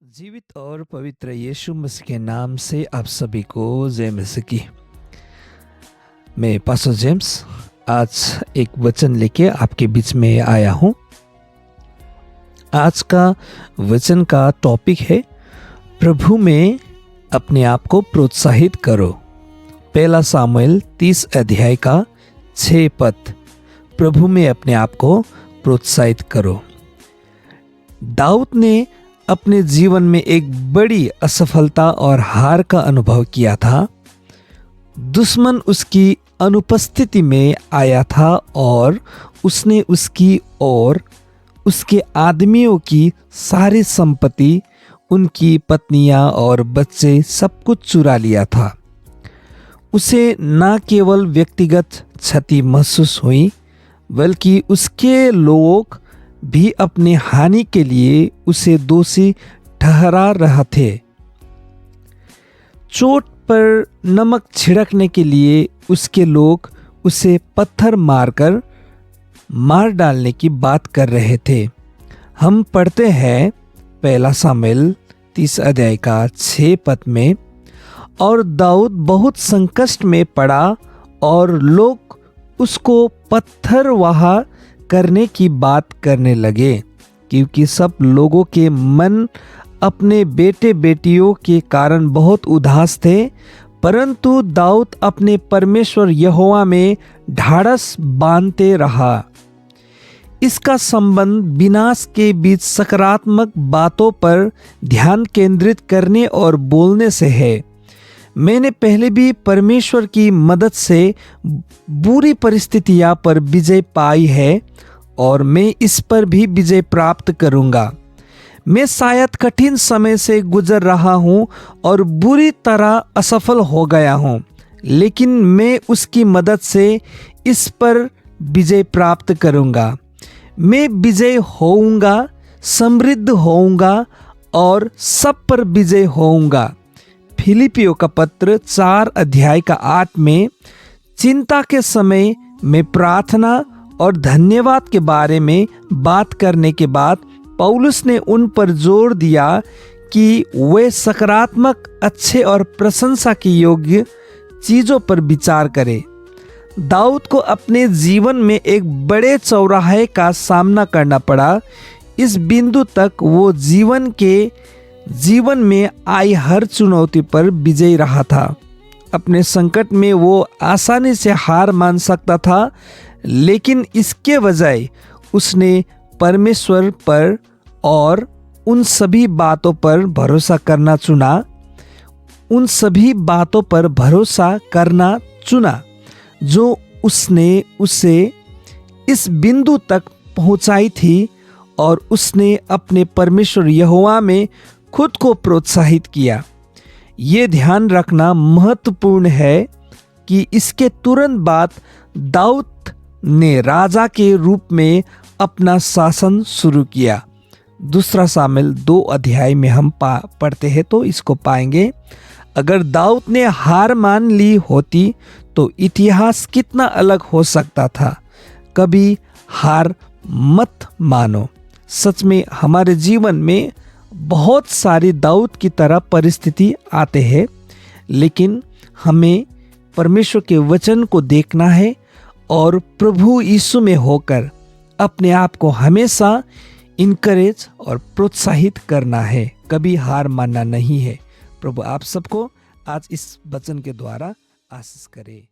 जीवित और पवित्र यीशु मसीह के नाम से आप सभी को जय मसीह की। मैं पास्टर जेम्स आज एक वचन लेके आपके बीच में आया हूँ। आज का वचन का टॉपिक है प्रभु में अपने आप को प्रोत्साहित करो। पहला सामुएल 30 अध्याय का 6 पद। प्रभु में अपने आप को प्रोत्साहित करो। दाऊद ने अपने जीवन में एक बड़ी असफलता और हार का अनुभव किया था। दुश्मन उसकी अनुपस्थिति में आया था और उसने उसकी और उसके आदमियों की सारी संपत्ति, उनकी पत्नियां और बच्चे सब कुछ चुरा लिया था। उसे न केवल व्यक्तिगत क्षति महसूस हुई बल्कि उसके लोग भी अपने हानि के लिए उसे दोषी ठहरा रहे थे। चोट पर नमक छिड़कने के लिए उसके लोग उसे पत्थर मारकर मार डालने की बात कर रहे थे। हम पढ़ते हैं पहला सामुएल 30 अध्याय का 6 पद में, और दाऊद बहुत संकट में पड़ा और लोग उसको पत्थरवाह करने की बात करने लगे, क्योंकि सब लोगों के मन अपने बेटे बेटियों के कारण बहुत उदास थे। परंतु दाऊद अपने परमेश्वर यहोवा में ढाढ़स बांधते रहा। इसका संबंध विनाश के बीच सकारात्मक बातों पर ध्यान केंद्रित करने और बोलने से है। मैंने पहले भी परमेश्वर की मदद से बुरी परिस्थितियों पर विजय पाई है और मैं इस पर भी विजय प्राप्त करूंगा। मैं शायद कठिन समय से गुजर रहा हूं और बुरी तरह असफल हो गया हूं, लेकिन मैं उसकी मदद से इस पर विजय प्राप्त करूंगा। मैं विजय होऊंगा, समृद्ध होऊंगा और सब पर विजय होऊंगा। फिलिपियों का पत्र 4 अध्याय का 8 में चिंता के समय में प्रार्थना और धन्यवाद के बारे में बात करने के बाद पौलुस ने उन पर जोर दिया कि वे सकारात्मक, अच्छे और प्रशंसा के योग्य चीजों पर विचार करें। दाऊद को अपने जीवन में एक बड़े चौराहे का सामना करना पड़ा। इस बिंदु तक वो जीवन में आई हर चुनौती पर विजयी रहा था। अपने संकट में वो आसानी से हार मान सकता था, लेकिन इसके बजाय उसने परमेश्वर पर और उन सभी बातों पर भरोसा करना चुना। उन सभी बातों पर भरोसा करना चुना जो उसने उसे इस बिंदु तक पहुंचाई थी, और उसने अपने परमेश्वर यहोवा में खुद को प्रोत्साहित किया। ये ध्यान रखना महत्वपूर्ण है कि इसके तुरंत बाद दाऊद ने राजा के रूप में अपना शासन शुरू किया। दूसरा सामुएल 2 अध्याय में हम पढ़ते हैं तो इसको पाएंगे। अगर दाऊद ने हार मान ली होती तो इतिहास कितना अलग हो सकता था। कभी हार मत मानो। सच में हमारे जीवन में बहुत सारी दाऊद की तरह परिस्थिति आते हैं, लेकिन हमें परमेश्वर के वचन को देखना है और प्रभु यीशु में होकर अपने आप को हमेशा इनकरेज और प्रोत्साहित करना है। कभी हार मानना नहीं है। प्रभु आप सबको आज इस वचन के द्वारा आशीष करे।